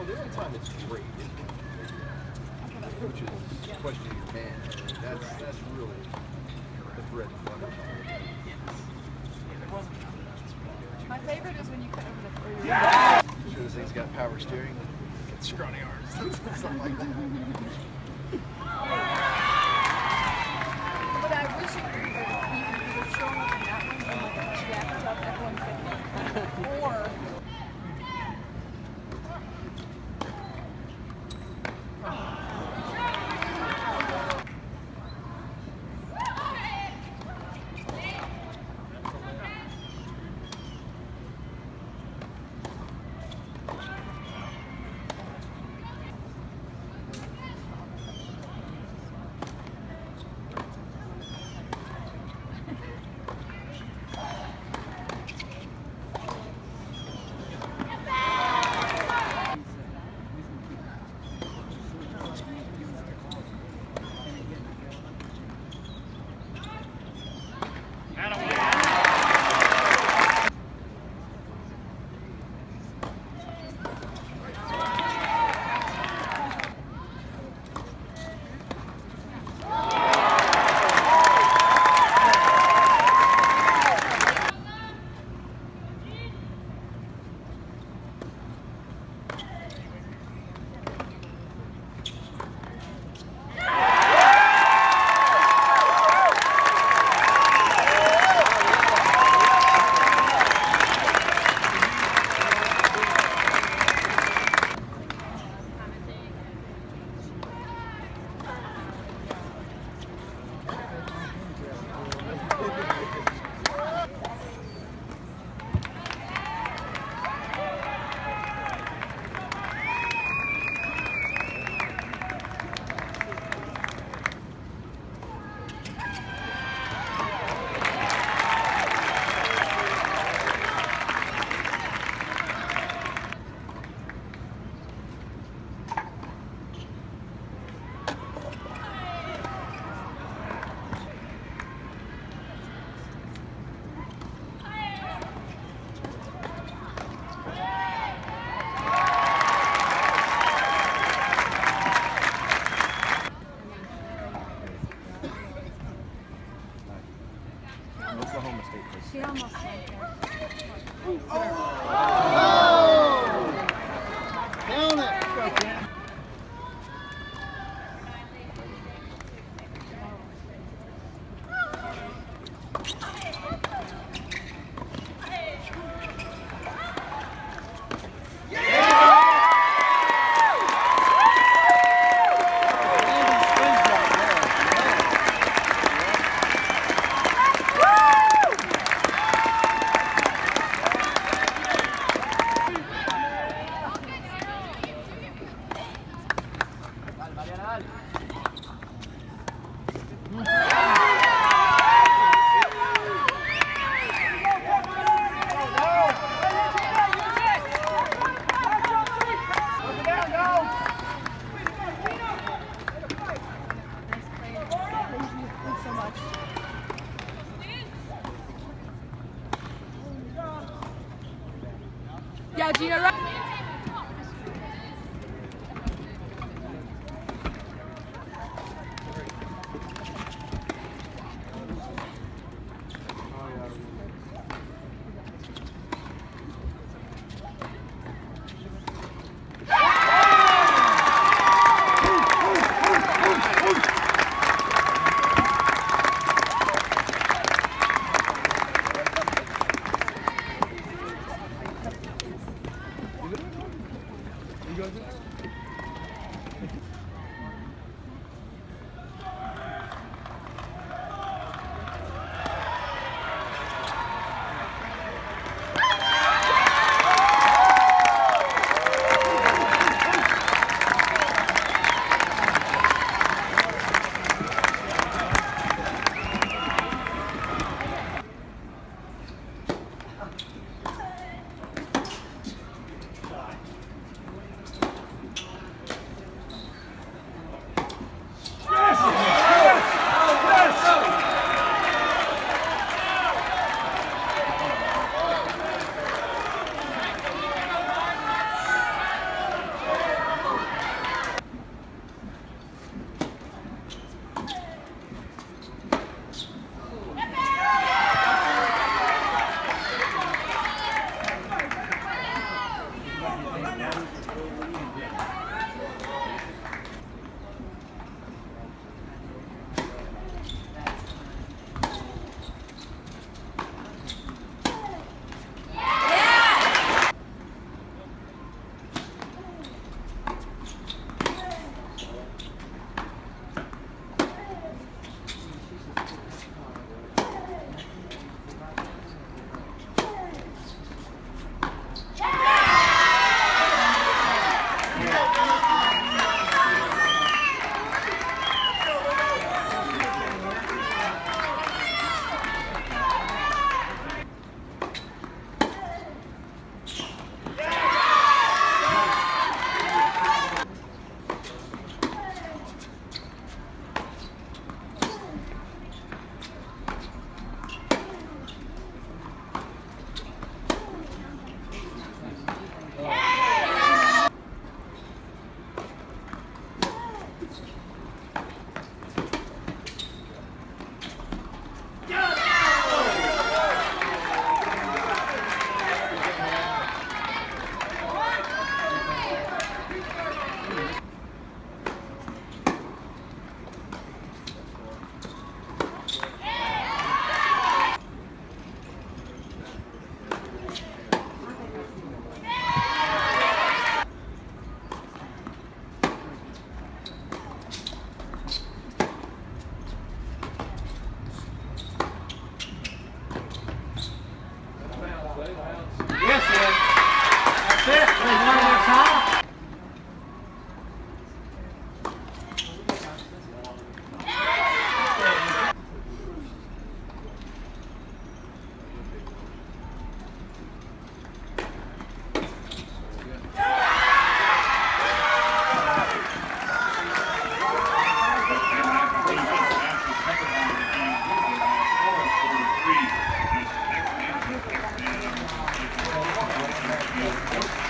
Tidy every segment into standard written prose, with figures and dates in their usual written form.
know, the only time it's great is when the coach is questioning your man. That's really the bread and butter. My favorite is when you cut over the three. Yeah! Sure, this thing's got power steering. Get scrawny arms. Something like that. But I wish you could either show up in that one in like a jacked up F-150 or Oklahoma State. she almost went there. Down it! Yeah, Gina, right?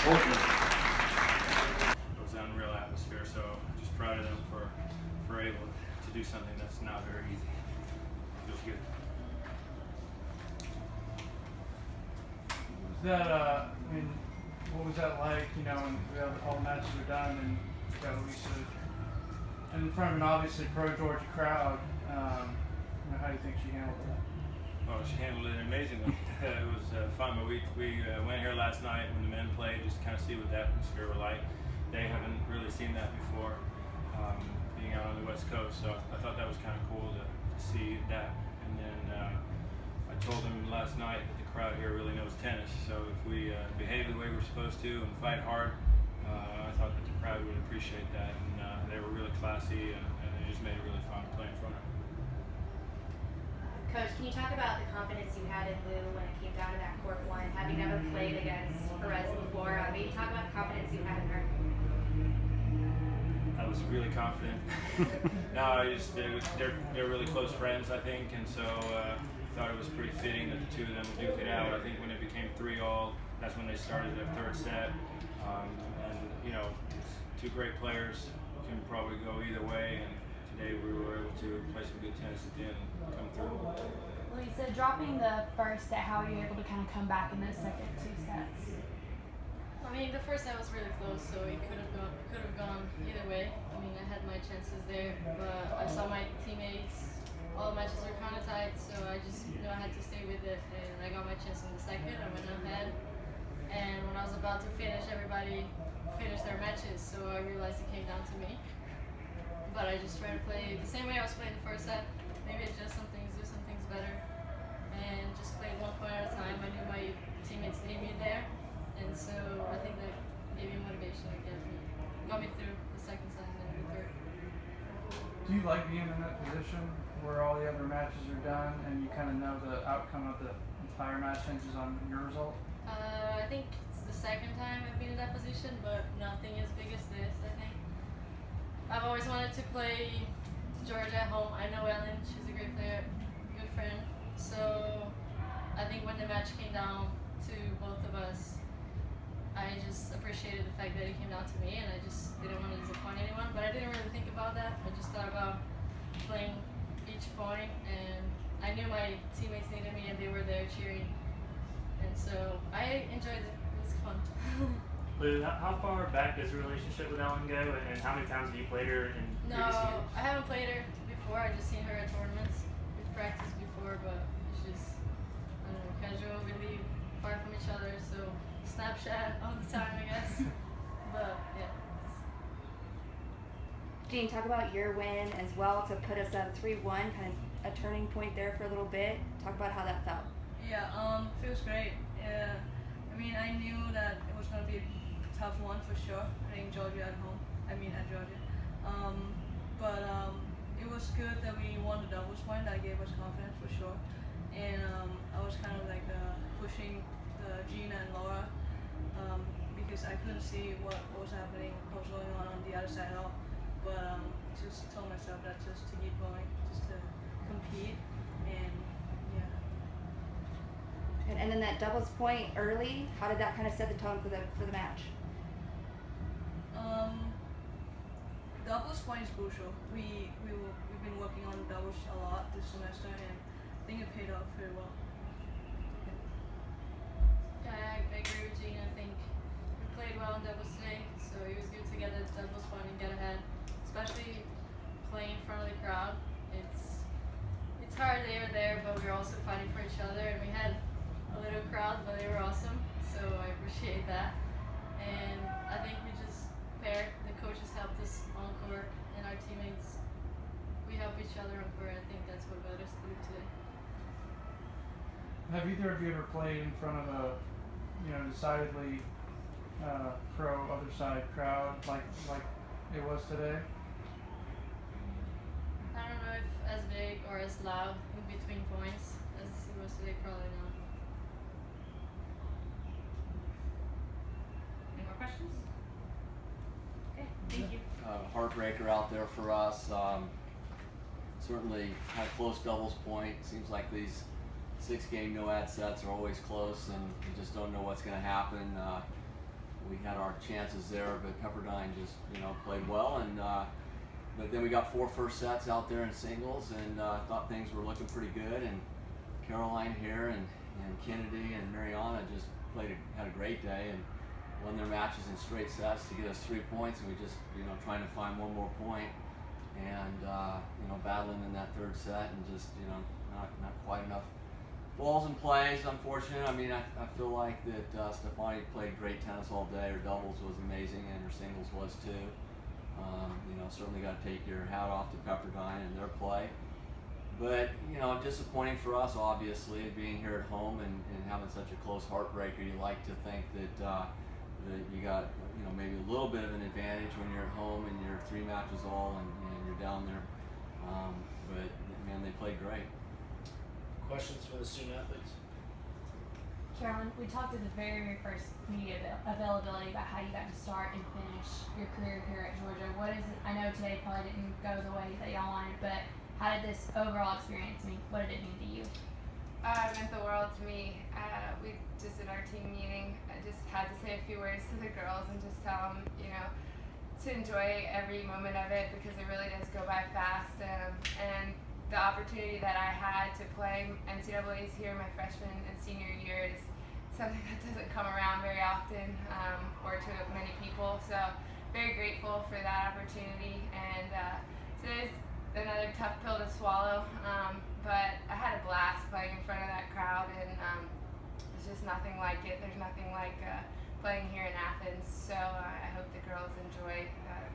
It was an unreal atmosphere, so just proud of them for able to do something that's not very easy. Feels good. Was that, I mean, what was that like, you know, when all the matches are done and you got Lisa in front of an obviously pro-Georgia crowd, you know, how do you think she handled that? Well, she handled it amazingly. It was fun, but we went here last night when the men played just to kind of see what the atmosphere were like. They haven't really seen that before, being out on the West Coast, so I thought that was kind of cool to see that. And then I told them last night that the crowd here really knows tennis, so if we behave the way we're supposed to and fight hard, I thought that the crowd would appreciate that, and they were really classy, and it just made it really fun to play in front of them. Coach, can you talk about the confidence you had in Lou when it came down to that court one, having never played against Perez before? Maybe talk about the confidence you had in her. I was really confident. No, they're really close friends, I think, and so thought it was pretty fitting that the two of them would duke it out. I think when it became 3-all, that's when they started their third set. And you know, it's two great players, can probably go either way, and today we were able to play some good tennis at the end and come through. Lisa, dropping the first set, how were you able to kind of come back in those second two sets? I mean, the first set was really close, so it could have gone either way. I mean, I had my chances there, but I saw my teammates. All the matches were kind of tight, so I just knew I had to stay with it, and I got my chance in the second. I went ahead, and when I was about to finish, everybody finished their matches, so I realized it came down to me. But I just tried to play the same way I was playing the first set. Maybe adjust some things, do some things better, and just play 1 point at a time. I knew my teammates needed me there, and so I think that gave me motivation to got me through the second set and then the third. Do you like being in that position where all the other matches are done and you kind of know the outcome of the entire match hinges on your result? I think it's the second time I've been in that position, but nothing as big as this, I think. I've always wanted to play Georgia at home. I know Ellen, she's a great player, good friend. So I think when the match came down to both of us, I just appreciated the fact that it came down to me, and I just didn't want to disappoint anyone. But I didn't really think about that. I just thought about playing each point, and I knew my teammates needed me, and they were there cheering. And so I enjoyed it. It was fun. Lou, how far back does your relationship with Ellen go, and how many times have you played her in previous No, years? I haven't played her before. I just seen her at tournaments. We've practiced before, but it's just, I don't know, casual. We live far from each other, so Snapchat all the time, I guess. But yeah. Jean, talk about your win as well to put us at 3-1, kind of a turning point there for a little bit. Talk about how that felt. Yeah, feels great. I mean, I knew that it was going to be a tough one for sure, playing Georgia at home. I mean, at Georgia. But it was good that we won the doubles point. That gave us confidence for sure. And I was kind of like pushing Gina and Laura because I couldn't see what was happening, what was going on the other side at all. But just told myself that just to keep going, just to compete, and yeah. And then that doubles point early, how did that kind of set the tone for the match? Doubles point is crucial. We've been working on doubles a lot this semester, and I think it paid off very well. Yeah, I agree with Gina. I think we played well in doubles today, so it was good to get a doubles point and get ahead. Especially playing in front of the crowd. It's hard they were there, but we were also fighting for each other, and we had a little crowd, but they were awesome, so I appreciate that. And I think we just paired. The coaches helped us on court, and our teammates, we help each other on court. I think that's what got us through today. Have either of you ever played in front of a, you know, decidedly pro other side crowd like it was today? I don't know if as big or as loud in between points as it was today, probably not. Any more questions? Okay, thank you. Heartbreaker out there for us. Certainly had a close doubles point. Seems like these 6-game no-ad sets are always close, and you just don't know what's going to happen. We had our chances there, but Pepperdine just, played well. And but then we got 4 first sets out there in singles, and thought things were looking pretty good. And Caroline here and Kennedy and Mariana just had a great day and won their matches in straight sets to get us 3 points. And we just, trying to find one more point and, battling in that third set and just, not quite enough balls and plays, unfortunate. I mean, I feel like that Stefani played great tennis all day. Her doubles was amazing, and her singles was too. Certainly got to take your hat off to Pepperdine and their play. But, disappointing for us, obviously, being here at home and having such a close heartbreaker. You like to think that you got, maybe a little bit of an advantage when you're at home and you're 3 matches all and you're down there. But, man, they played great. Questions for the student athletes? Carolyn, we talked at the very, very first media availability about how you got to start and finish your career here at Georgia. What is it? I know today probably didn't go the way that y'all wanted, but how did this overall experience mean? What did it mean to you? It meant the world to me. We just in our team meeting, I just had to say a few words to the girls and just tell them, to enjoy every moment of it because it really does go by fast. And the opportunity that I had to play NCAAs here my freshman and senior year is something that doesn't come around very often or to many people. So very grateful for that opportunity. And today's another tough pill to swallow, but I had a blast playing in front of that crowd, and it's just nothing like it. There's nothing like playing here in Athens, so I hope the girls enjoy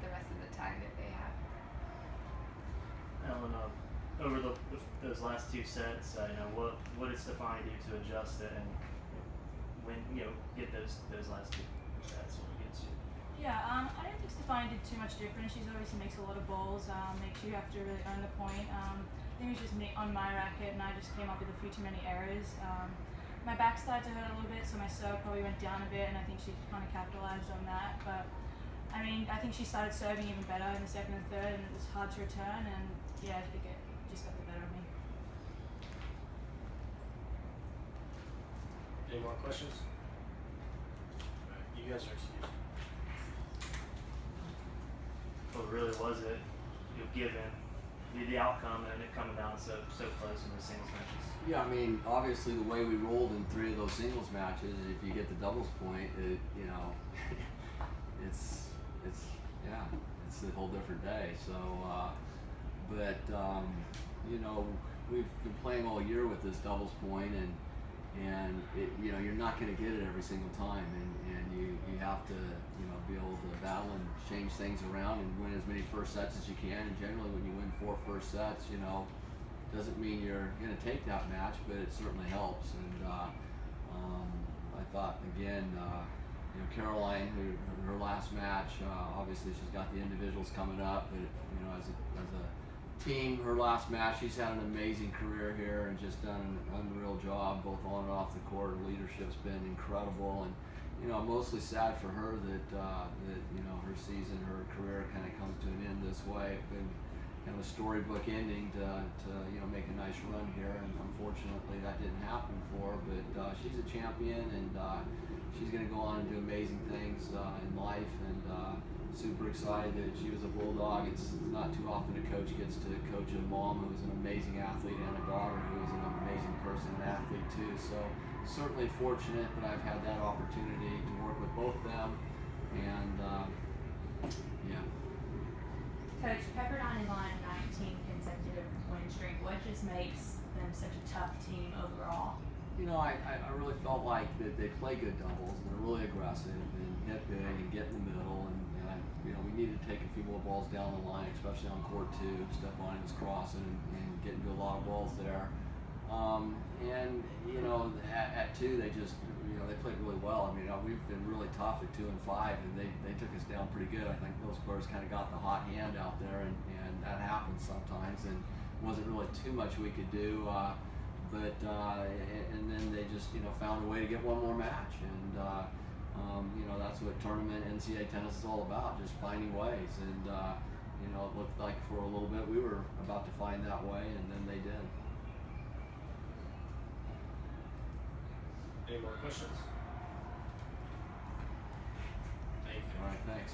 the rest of the time that they have. Ellen, over those last 2 sets, what did Stefani do to adjust it and when get those last 2 sets when it gets you? Yeah, I don't think Stefani did too much different. She's obviously makes a lot of balls, makes you have to really earn the point. I think it was just me on my racket, and I just came up with a few too many errors. My back started to hurt a little bit, so my serve probably went down a bit, and I think she kind of capitalized on that. But I mean, I think she started serving even better in the second and third, and it was hard to return. And yeah, I think it just got the better of me. Any more questions? You guys are excused. What really was it? Given the outcome and it coming down so close in the singles matches. Yeah, I mean, obviously the way we rolled in 3 of those singles matches, if you get the doubles point, it's a whole different day. So, we've been playing all year with this doubles point, and you're not going to get it every single time, and you have to be able to battle and change things around and win as many first sets as you can. And generally, when you win 4 first sets, doesn't mean you're going to take that match, but it certainly helps. And I thought again, Caroline, her last match, obviously she's got the individuals coming up, but as a team, her last match, she's had an amazing career here and just done an unreal job both on and off the court. Her leadership's been incredible, and I'm mostly sad for her that her season, her career kind of comes to an end this way. It's been kind of a storybook ending to make a nice run here, and unfortunately that didn't happen for her. But she's a champion, and she's going to go on and do amazing things in life, and super excited that she was a Bulldog. It's not too often a coach gets to coach a mom who was an amazing athlete and a daughter who was an amazing person and athlete too. So certainly fortunate that I've had that opportunity to work with both them, and yeah. Coach, Pepperdine is on a 19 consecutive win streak. What just makes them such a tough team overall? I really felt like that they play good doubles, and they're really aggressive and hit big and get in the middle, and we needed to take a few more balls down the line, especially on court 2. Stefani was crossing and getting to a lot of balls there. At 2 they just they played really well. I mean, we've been really tough at 2 and 5, and they took us down pretty good. I think those players kind of got the hot hand out there, and that happens sometimes, and wasn't really too much we could do. And then they just found a way to get one more match, and that's what tournament NCAA tennis is all about, just finding ways. And it looked like for a little bit we were about to find that way, and then they did. Any more questions? Thanks.